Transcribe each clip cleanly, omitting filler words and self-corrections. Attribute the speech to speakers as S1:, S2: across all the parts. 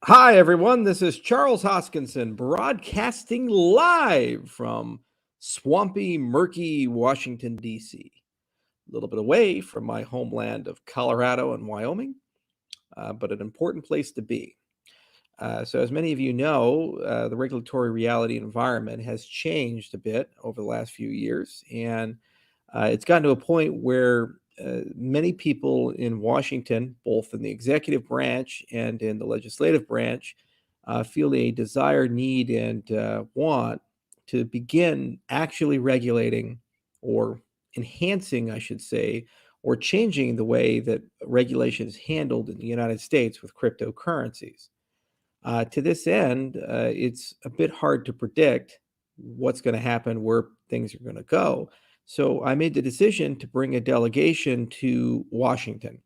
S1: Hi, everyone. This is Charles Hoskinson broadcasting live from swampy, murky Washington, D.C. A little bit away from my homeland of Colorado and Wyoming, but an important place to be. So, as many of you know, the regulatory reality environment has changed a bit over the last few years, and it's gotten to a point where many people in Washington, both in the executive branch and in the legislative branch, feel a desire, need, and want to begin actually regulating or enhancing, I should say, or changing the way that regulation is handled in the United States with cryptocurrencies. To this end, it's a bit hard to predict what's going to happen, where things are going to go. So I made the decision to bring a delegation to Washington.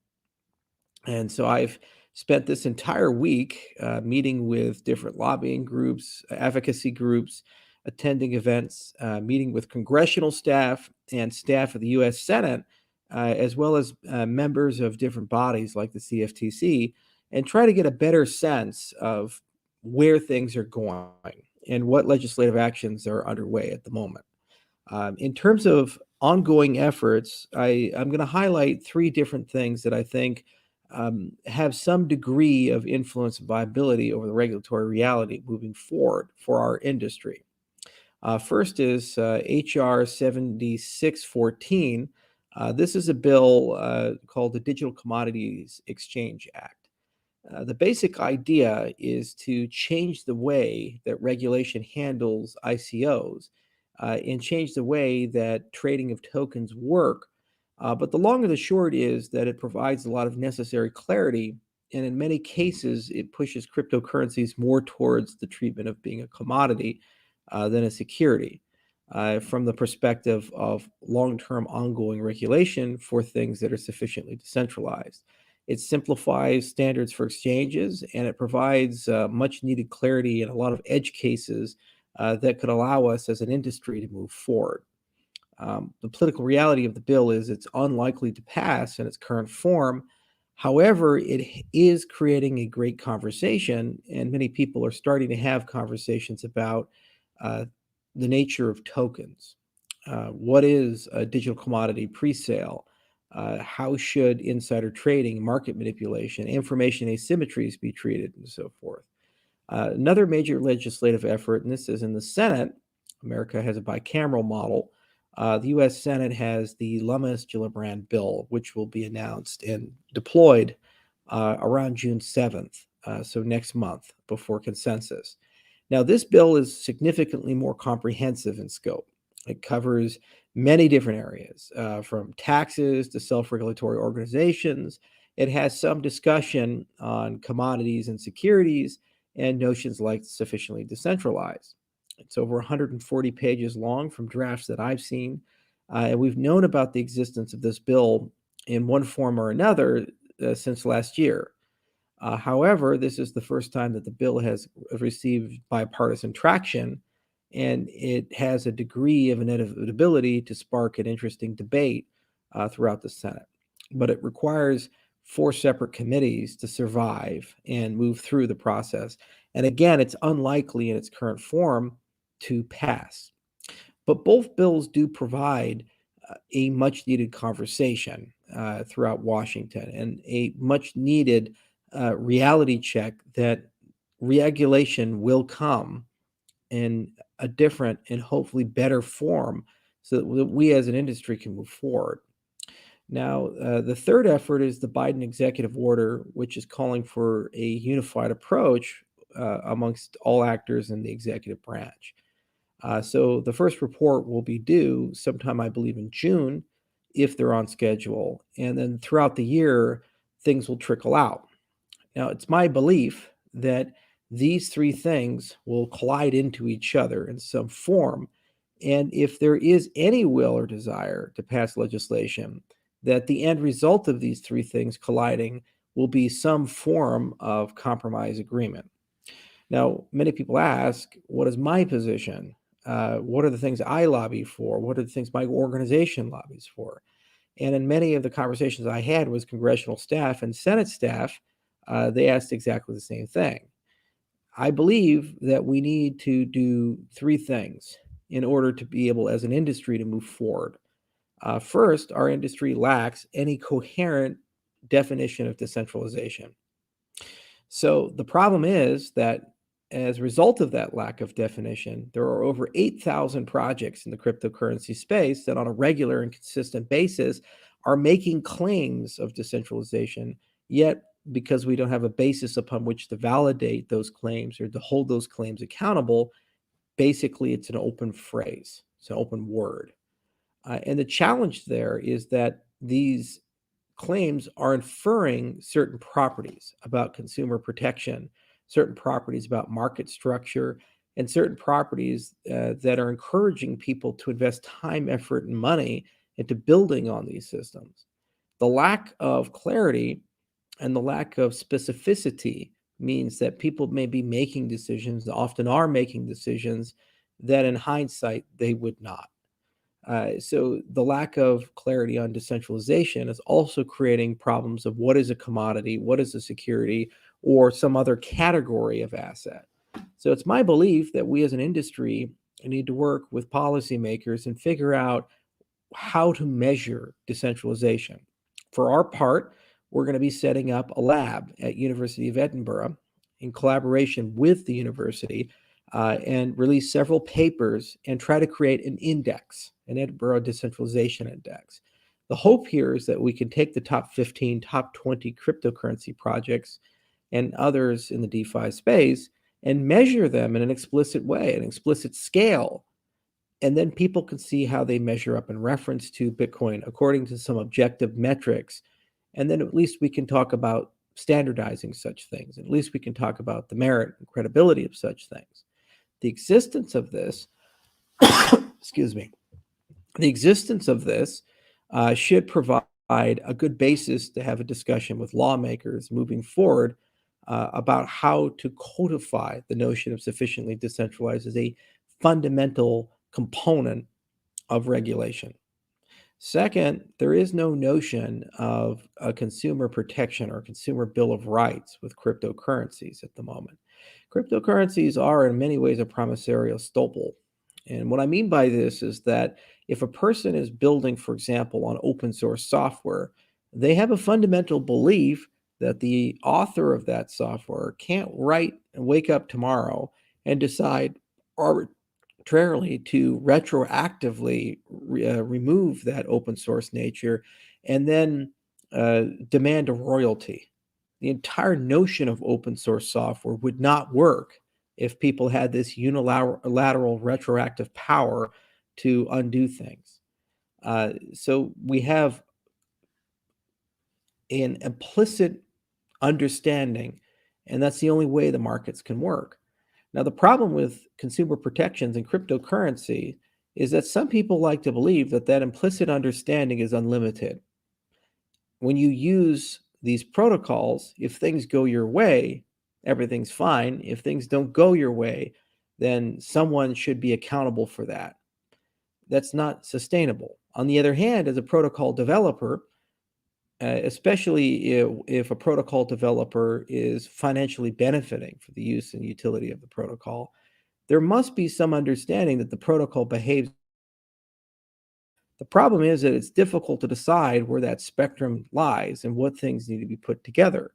S1: And so I've spent this entire week meeting with different lobbying groups, advocacy groups, attending events, meeting with congressional staff and staff of the U.S. Senate, as well as members of different bodies like the CFTC, and try to get a better sense of where things are going and what legislative actions are underway at the moment. In terms of ongoing efforts, I'm going to highlight three different things that I think have some degree of influence and viability over the regulatory reality moving forward for our industry. First is H.R. 7614. This is a bill called the Digital Commodities Exchange Act. The basic idea is to change the way that regulation handles ICOs and change the way that trading of tokens work. But the long and the short is that it provides a lot of necessary clarity. And in many cases, it pushes cryptocurrencies more towards the treatment of being a commodity than a security. From the perspective of long term ongoing regulation for things that are sufficiently decentralized. It simplifies standards for exchanges and it provides much needed clarity in a lot of edge cases that could allow us as an industry to move forward. The political reality of the bill is it's unlikely to pass in its current form. However, it is creating a great conversation, and many people are starting to have conversations about uh, the nature of tokens. What is a digital commodity pre-sale? How should insider trading, market manipulation, information asymmetries be treated, and so forth? Another major legislative effort, and this is in the Senate. America has a bicameral model. The U.S. Senate has the Lummis-Gillibrand bill, which will be announced and deployed around June 7th, so next month, before consensus. Now, this bill is significantly more comprehensive in scope. It covers many different areas, from taxes to self regulatory organizations. It has some discussion on commodities and securities and notions like sufficiently decentralized. It's over 140 pages long from drafts that I've seen. And we've known about the existence of this bill in one form or another since last year. However, this is the first time that the bill has received bipartisan traction, and it has a degree of inevitability to spark an interesting debate throughout the Senate. But it requires four separate committees to survive and move through the process. And again, it's unlikely in its current form to pass. But both bills do provide a much needed conversation throughout Washington and a much needed reality check that regulation will come in a different and hopefully better form so that we as an industry can move forward. Now, the third effort is the Biden executive order, which is calling for a unified approach amongst all actors in the executive branch. So the first report will be due sometime, I believe, in June, if they're on schedule. And then throughout the year, things will trickle out. Now, it's my belief that these three things will collide into each other in some form. And if there is any will or desire to pass legislation, that the end result of these three things colliding will be some form of compromise agreement. Now, many people ask, what is my position? What are the things I lobby for? What are the things my organization lobbies for? And in many of the conversations I had with congressional staff and Senate staff, they asked exactly the same thing. I believe that we need to do three things in order to be able, as an industry, to move forward. First, our industry lacks any coherent definition of decentralization. So the problem is that as a result of that lack of definition, there are over 8,000 projects in the cryptocurrency space that on a regular and consistent basis are making claims of decentralization. Yet, because we don't have a basis upon which to validate those claims or to hold those claims accountable, basically it's an open phrase, it's an open word. And the challenge there is that these claims are inferring certain properties about consumer protection, certain properties about market structure, and certain properties that are encouraging people to invest time, effort, and money into building on these systems. The lack of clarity and the lack of specificity means that people may be making decisions, often are making decisions that in hindsight they would not. So the lack of clarity on decentralization is also creating problems of what is a commodity, what is a security, or some other category of asset. So it's my belief that we as an industry need to work with policymakers and figure out how to measure decentralization. For our part, we're going to be setting up a lab at University of Edinburgh in collaboration with the university and release several papers and try to create an index, an Edinburgh Decentralization Index. The hope here is that we can take the top 15, top 20 cryptocurrency projects and others in the DeFi space and measure them in an explicit way, an explicit scale. And then people can see how they measure up in reference to Bitcoin according to some objective metrics. And then at least we can talk about standardizing such things. At least we can talk about the merit and credibility of such things. The existence of this, excuse me, the existence of this should provide a good basis to have a discussion with lawmakers moving forward about how to codify the notion of sufficiently decentralized as a fundamental component of regulation. Second, there is no notion of a consumer protection or consumer bill of rights with cryptocurrencies at the moment. Cryptocurrencies are in many ways a promissory estoppel. And what I mean by this is that if a person is building, for example, on open source software, they have a fundamental belief that the author of that software can't write and wake up tomorrow and decide arbitrarily to retroactively remove that open source nature and then demand a royalty. The entire notion of open source software would not work if people had this unilateral retroactive power to undo things. So we have an implicit understanding, and that's the only way the markets can work. Now, the problem with consumer protections and cryptocurrency is that some people like to believe that that implicit understanding is unlimited. When you use these protocols, if things go your way, everything's fine. If things don't go your way, then someone should be accountable for that. That's not sustainable. On the other hand, as a protocol developer, especially if a protocol developer is financially benefiting for the use and utility of the protocol, there must be some understanding that the protocol behaves. The problem is that it's difficult to decide where that spectrum lies and what things need to be put together.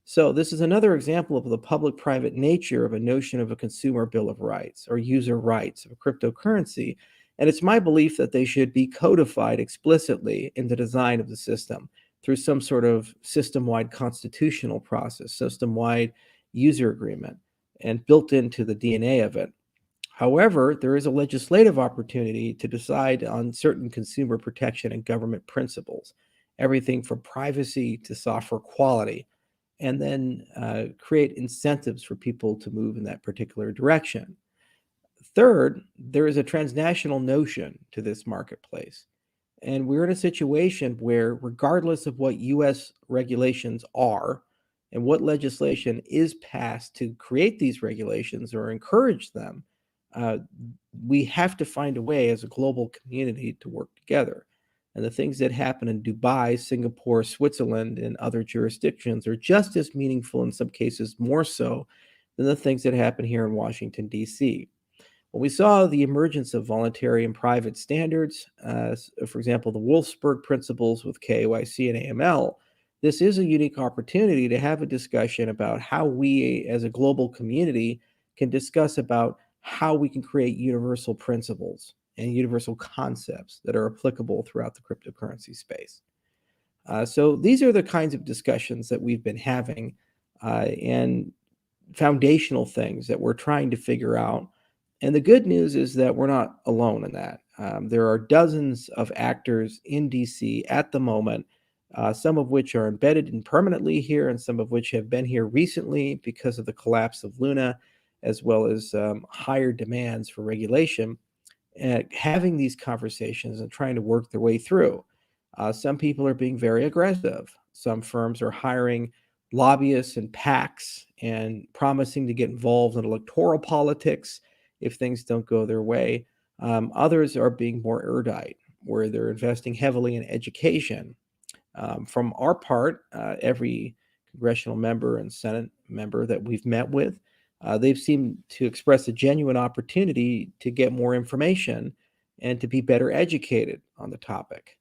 S1: So this is another example of the public-private nature of a notion of a consumer bill of rights or user rights of a cryptocurrency. And it's my belief that they should be codified explicitly in the design of the system through some sort of system-wide constitutional process, system-wide user agreement, and built into the DNA of it. However, there is a legislative opportunity to decide on certain consumer protection and government principles, everything from privacy to software quality, and then create incentives for people to move in that particular direction. Third, there is a transnational notion to this marketplace. And we're in a situation where, regardless of what US regulations are and what legislation is passed to create these regulations or encourage them, uh, we have to find a way as a global community to work together. And the things that happen in Dubai, Singapore, Switzerland, and other jurisdictions are just as meaningful, in some cases more so, than the things that happen here in Washington, D.C. When we saw the emergence of voluntary and private standards, for example, the Wolfsburg principles with KYC and AML, this is a unique opportunity to have a discussion about how we as a global community can discuss about how we can create universal principles and universal concepts that are applicable throughout the cryptocurrency space. So these are the kinds of discussions that we've been having and foundational things that we're trying to figure out. And the good news is that we're not alone in that. There are dozens of actors in DC at the moment, some of which are embedded in permanently here, and some of which have been here recently because of the collapse of Luna, as well as higher demands for regulation, having these conversations and trying to work their way through. Some people are being very aggressive. Some firms are hiring lobbyists and PACs and promising to get involved in electoral politics if things don't go their way. Others are being more erudite, where they're investing heavily in education. From our part, every congressional member and Senate member that we've met with, they've seemed to express a genuine opportunity to get more information and to be better educated on the topic.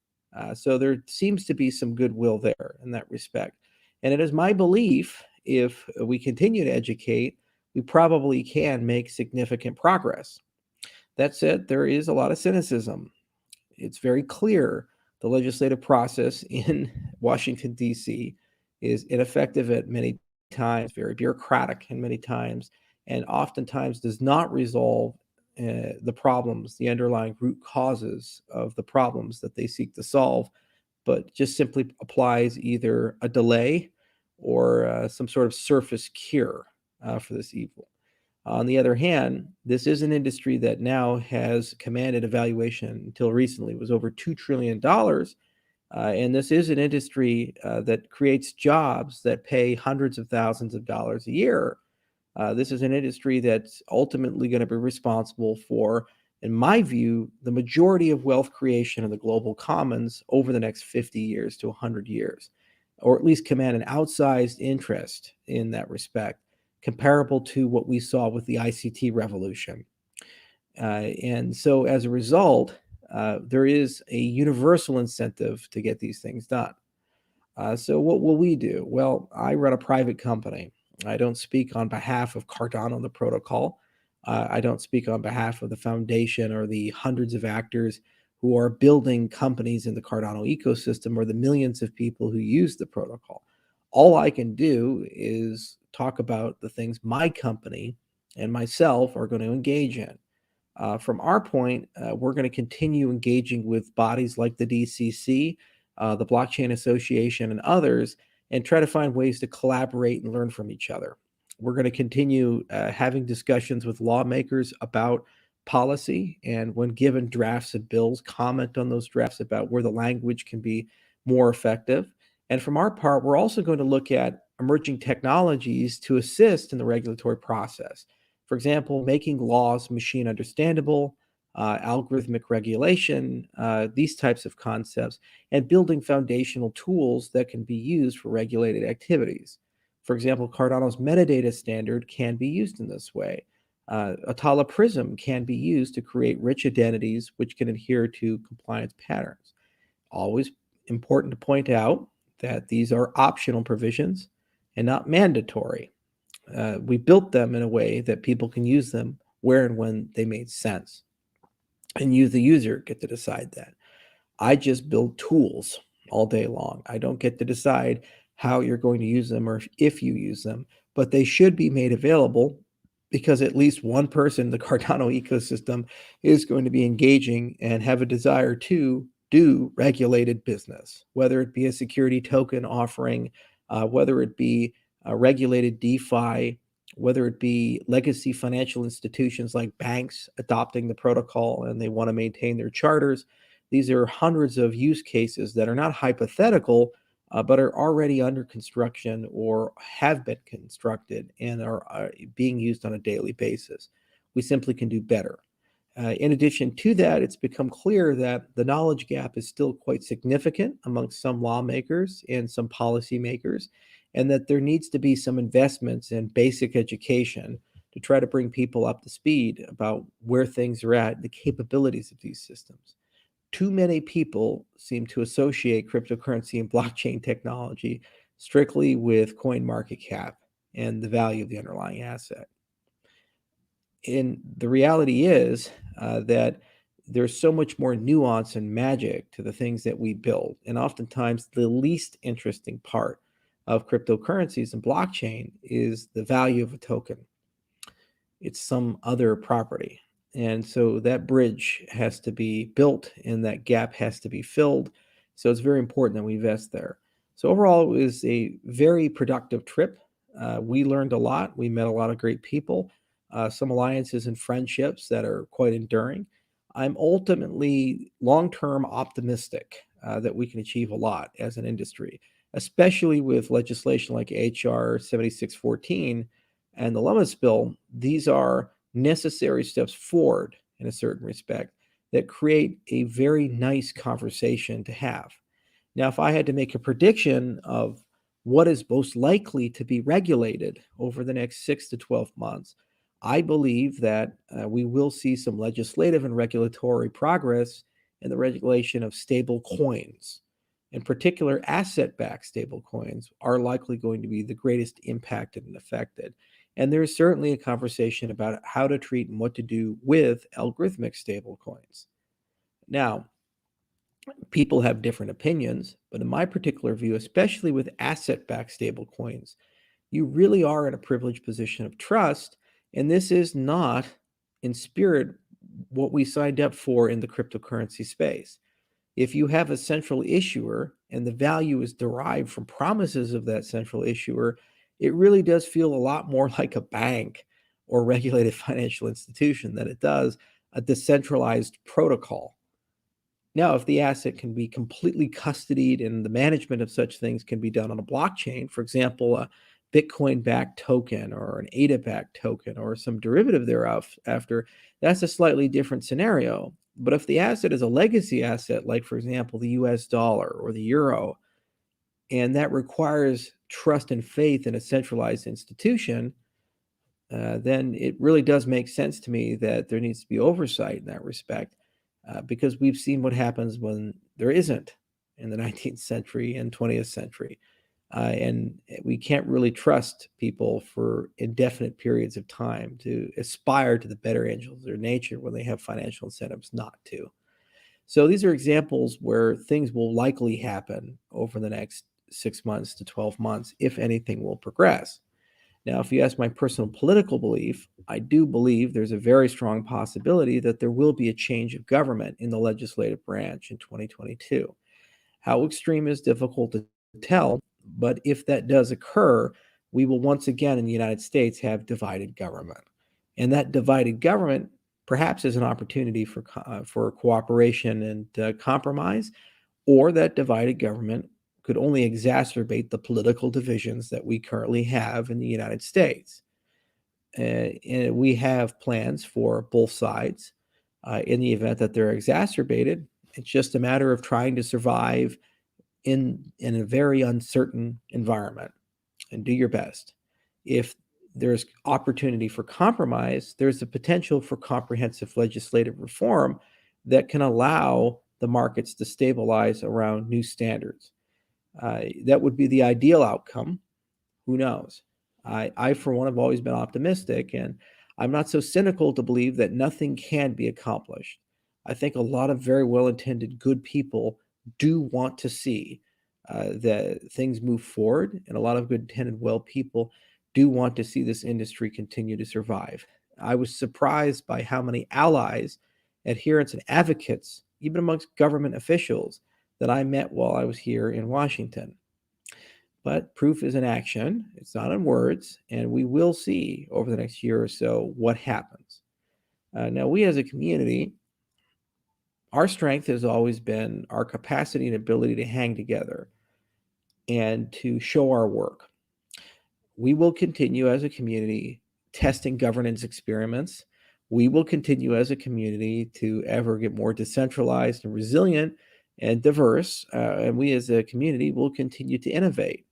S1: So there seems to be some goodwill there in that respect. And it is my belief if we continue to educate, we probably can make significant progress. That said, there is a lot of cynicism. It's very clear the legislative process in Washington, D.C. is ineffective at many times, very bureaucratic in many times, and oftentimes does not resolve the problems, the underlying root causes of the problems that they seek to solve, but just simply applies either a delay or some sort of surface cure for this evil. On the other hand, this is an industry that now has commanded a valuation until recently was over $2 trillion. And this is an industry that creates jobs that pay hundreds of thousands of dollars a year. This is an industry that's ultimately going to be responsible for, in my view, the majority of wealth creation in the global commons over the next 50 years to 100 years, or at least command an outsized interest in that respect, comparable to what we saw with the ICT revolution. And so as a result, there is a universal incentive to get these things done. So what will we do? Well, I run a private company. I don't speak on behalf of Cardano, the protocol. I don't speak on behalf of the foundation or the hundreds of actors who are building companies in the Cardano ecosystem or the millions of people who use the protocol. All I can do is talk about the things my company and myself are going to engage in. From our point, we're going to continue engaging with bodies like the DCC, the Blockchain Association, and others, and try to find ways to collaborate and learn from each other. We're going to continue having discussions with lawmakers about policy, and when given drafts of bills, comment on those drafts about where the language can be more effective. And from our part, we're also going to look at emerging technologies to assist in the regulatory process. For example, making laws machine understandable, algorithmic regulation, these types of concepts, and building foundational tools that can be used for regulated activities. For example, Cardano's metadata standard can be used in this way. Atala Prism can be used to create rich identities which can adhere to compliance patterns. Always important to point out that these are optional provisions and not mandatory. We built them in a way that people can use them where and when they made sense. And you, the user, get to decide that. I just build tools all day long. I don't get to decide how you're going to use them or if you use them, but they should be made available because at least one person in the Cardano ecosystem is going to be engaging and have a desire to do regulated business, whether it be a security token offering, whether it be a regulated DeFi, whether it be legacy financial institutions like banks adopting the protocol and they want to maintain their charters. These are hundreds of use cases that are not hypothetical, but are already under construction or have been constructed and are being used on a daily basis. We simply can do better. In addition to that, it's become clear that the knowledge gap is still quite significant amongst some lawmakers and some policymakers. and that there needs to be some investments in basic education to try to bring people up to speed about where things are at, the capabilities of these systems. Too many people seem to associate cryptocurrency and blockchain technology strictly with coin market cap and the value of the underlying asset. And the reality is that there's so much more nuance and magic to the things that we build. And oftentimes, the least interesting part of cryptocurrencies and blockchain is the value of a token. It's some other property. And so that bridge has to be built and that gap has to be filled. So it's very important that we invest there. So overall, it was a very productive trip. We learned a lot. We met a lot of great people, some alliances and friendships that are quite enduring. I'm ultimately long-term optimistic that we can achieve a lot as an industry, especially with legislation like HR 7614 and the Lummis bill. These are necessary steps forward in a certain respect that create a very nice conversation to have. Now, if I had to make a prediction of what is most likely to be regulated over the next 6 to 12 months, I believe that we will see some legislative and regulatory progress in the regulation of stable coins. In particular, asset-backed stable coins are likely going to be the greatest impacted and affected. And there's certainly a conversation about how to treat and what to do with algorithmic stable coins. Now, people have different opinions, but in my particular view, especially with asset-backed stable coins, you really are in a privileged position of trust. And this is not in spirit what we signed up for in the cryptocurrency space. If you have a central issuer and the value is derived from promises of that central issuer, it really does feel a lot more like a bank or regulated financial institution than it does a decentralized protocol. Now, if the asset can be completely custodied and the management of such things can be done on a blockchain, for example, a Bitcoin-backed token or an ADA-backed token or some derivative thereof after, that's a slightly different scenario. But if the asset is a legacy asset, like, for example, the US dollar or the euro, and that requires trust and faith in a centralized institution, then it really does make sense to me that there needs to be oversight in that respect, because we've seen what happens when there isn't in the 19th century and 20th century. And we can't really trust people for indefinite periods of time to aspire to the better angels of their nature when they have financial incentives not to. So these are examples where things will likely happen over the next 6 months to 12 months, if anything will progress. Now, if you ask my personal political belief, I do believe there's a very strong possibility that there will be a change of government in the legislative branch in 2022. How extreme is difficult to tell, but if that does occur, we will once again in the United States have divided government. And that divided government perhaps is an opportunity for cooperation and compromise, or that divided government could only exacerbate the political divisions that we currently have in the United States. And we have plans for both sides in the event that they're exacerbated. It's just a matter of trying to survive in a very uncertain environment and do your best. If there's opportunity for compromise, there's the potential for comprehensive legislative reform that can allow the markets to stabilize around new standards. That would be the ideal outcome. Who knows? I, for one, have always been optimistic, and I'm not so cynical to believe that nothing can be accomplished. I think a lot of very well-intended good people do want to see that things move forward, and a lot of good-intended well people do want to see this industry continue to survive. I was surprised by how many allies, adherents, and advocates, even amongst government officials, that I met while I was here in Washington. But proof is in action, it's not in words, and we will see over the next year or so what happens. Now, we as a community, our strength has always been our capacity and ability to hang together and to show our work. We will continue as a community testing governance experiments. We will continue as a community to ever get more decentralized and resilient and diverse. And we as a community will continue to innovate.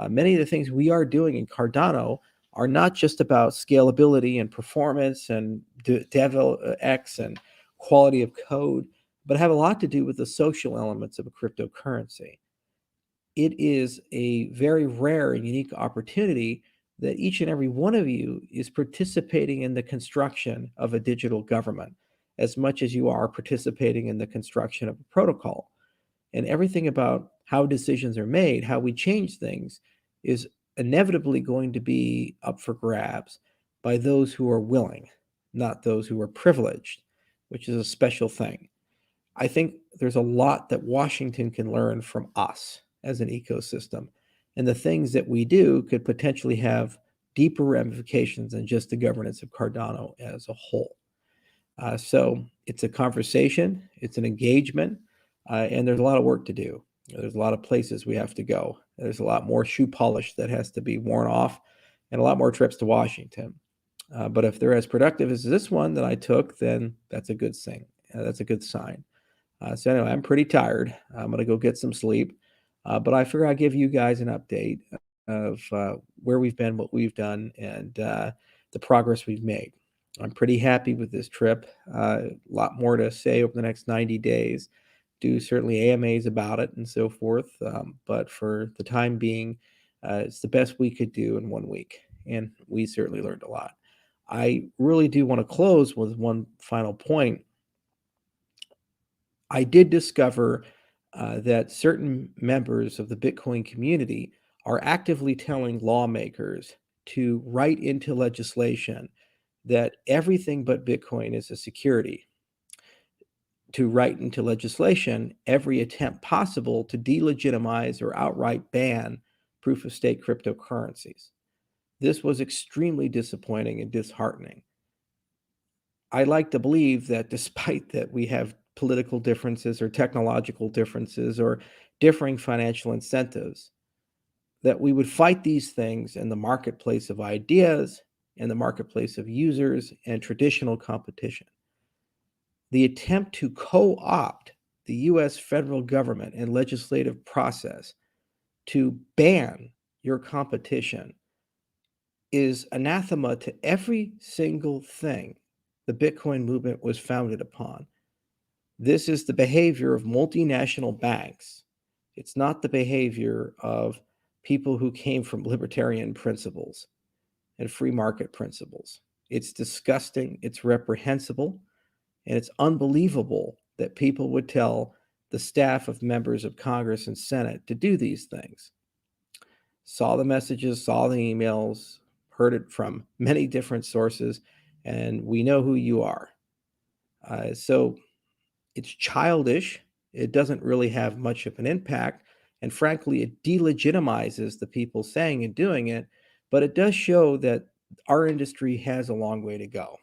S1: Many of the things we are doing in Cardano are not just about scalability and performance and DevX and quality of code, but have a lot to do with the social elements of a cryptocurrency. It is a very rare and unique opportunity that each and every one of you is participating in the construction of a digital government as much as you are participating in the construction of a protocol. And everything about how decisions are made, how we change things, is inevitably going to be up for grabs by those who are willing, not those who are privileged, which is a special thing. I think there's a lot that Washington can learn from us as an ecosystem. And the things that we do could potentially have deeper ramifications than just the governance of Cardano as a whole. So it's a conversation, it's an engagement, and there's a lot of work to do. There's a lot of places we have to go. There's a lot more shoe polish that has to be worn off and a lot more trips to Washington. But if they're as productive as this one that I took, then that's a good thing. That's a good sign. So anyway, I'm pretty tired. I'm going to go get some sleep. But I figure I'll give you guys an update of where we've been, what we've done, and the progress we've made. I'm pretty happy with this trip. A lot more to say over the next 90 days. Do certainly AMAs about it and so forth. But for the time being, it's the best we could do in 1 week. And we certainly learned a lot. I really do want to close with one final point. I did discover that certain members of the Bitcoin community are actively telling lawmakers to write into legislation that everything but Bitcoin is a security, to write into legislation every attempt possible to delegitimize or outright ban proof-of-stake cryptocurrencies. This was extremely disappointing and disheartening. I like to believe that despite that we have political differences or technological differences or differing financial incentives, that we would fight these things in the marketplace of ideas and the marketplace of users and traditional competition. The attempt to co-opt the US federal government and legislative process to ban your competition is anathema to every single thing the Bitcoin movement was founded upon. This is the behavior of multinational banks. It's not the behavior of people who came from libertarian principles and free market principles. It's disgusting, it's reprehensible, and it's unbelievable that people would tell the staff of members of Congress and Senate to do these things. Saw the messages, saw the emails, heard it from many different sources, and we know who you are. So it's childish. It doesn't really have much of an impact. And frankly, it delegitimizes the people saying and doing it. But it does show that our industry has a long way to go.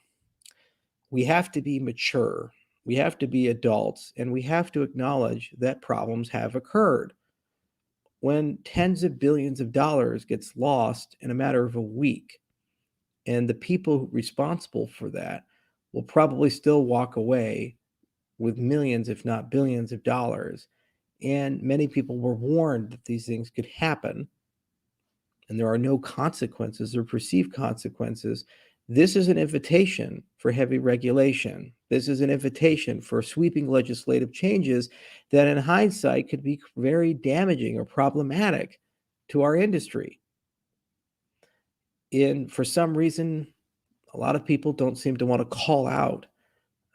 S1: We have to be mature. We have to be adults. And we have to acknowledge that problems have occurred. When tens of billions of dollars gets lost in a matter of a week, and the people responsible for that will probably still walk away with millions, if not billions of dollars. And many people were warned that these things could happen, and there are no consequences or perceived consequences. This is an invitation for heavy regulation. This is an invitation for sweeping legislative changes that in hindsight could be very damaging or problematic to our industry. For some reason, a lot of people don't seem to want to call out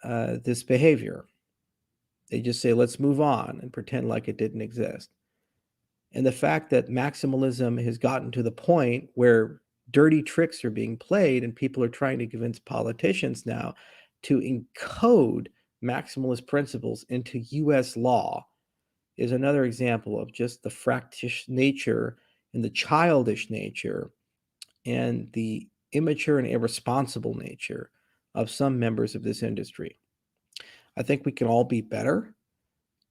S1: this behavior. They just say, let's move on and pretend like it didn't exist. And the fact that maximalism has gotten to the point where dirty tricks are being played and people are trying to convince politicians now to encode maximalist principles into US law is another example of just the fractious nature and the childish nature and the immature and irresponsible nature of some members of this industry. I think we can all be better.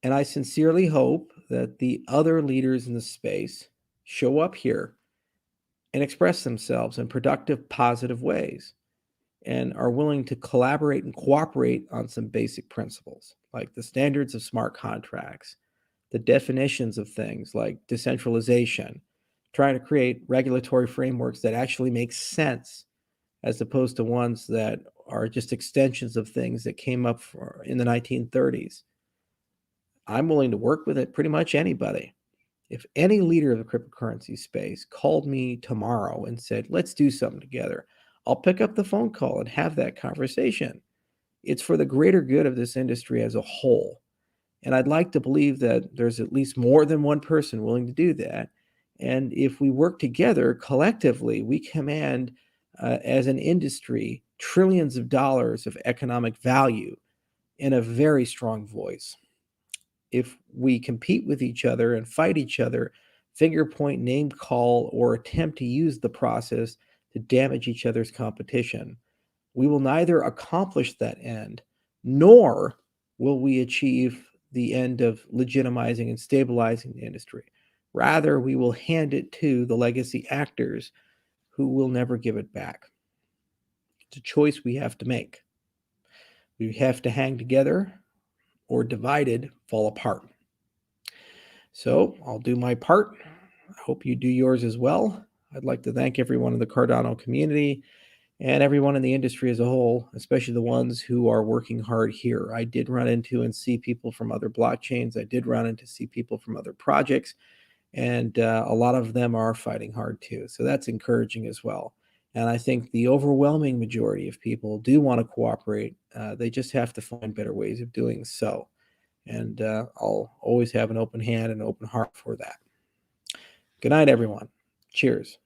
S1: And I sincerely hope that the other leaders in the space show up here and express themselves in productive, positive ways and are willing to collaborate and cooperate on some basic principles, like the standards of smart contracts, the definitions of things like decentralization, trying to create regulatory frameworks that actually make sense, as opposed to ones that are just extensions of things that came up in the 1930s. I'm willing to work with it, pretty much anybody. If any leader of the cryptocurrency space called me tomorrow and said, let's do something together, I'll pick up the phone call and have that conversation. It's for the greater good of this industry as a whole. And I'd like to believe that there's at least more than one person willing to do that. And if we work together collectively, we command, as an industry, trillions of dollars of economic value in a very strong voice. If we compete with each other and fight each other, finger point, name call, or attempt to use the process to damage each other's competition, we will neither accomplish that end, nor will we achieve the end of legitimizing and stabilizing the industry. Rather, we will hand it to the legacy actors who will never give it back. It's a choice we have to make. We have to hang together, or divided, fall apart. So I'll do my part. I hope you do yours as well. I'd like to thank everyone in the Cardano community and everyone in the industry as a whole, especially the ones who are working hard here. I did run into and see people from other blockchains. I did run into see people from other projects, and a lot of them are fighting hard too. So that's encouraging as well. And I think the overwhelming majority of people do want to cooperate. They just have to find better ways of doing so. And I'll always have an open hand and an open heart for that. Good night, everyone. Cheers.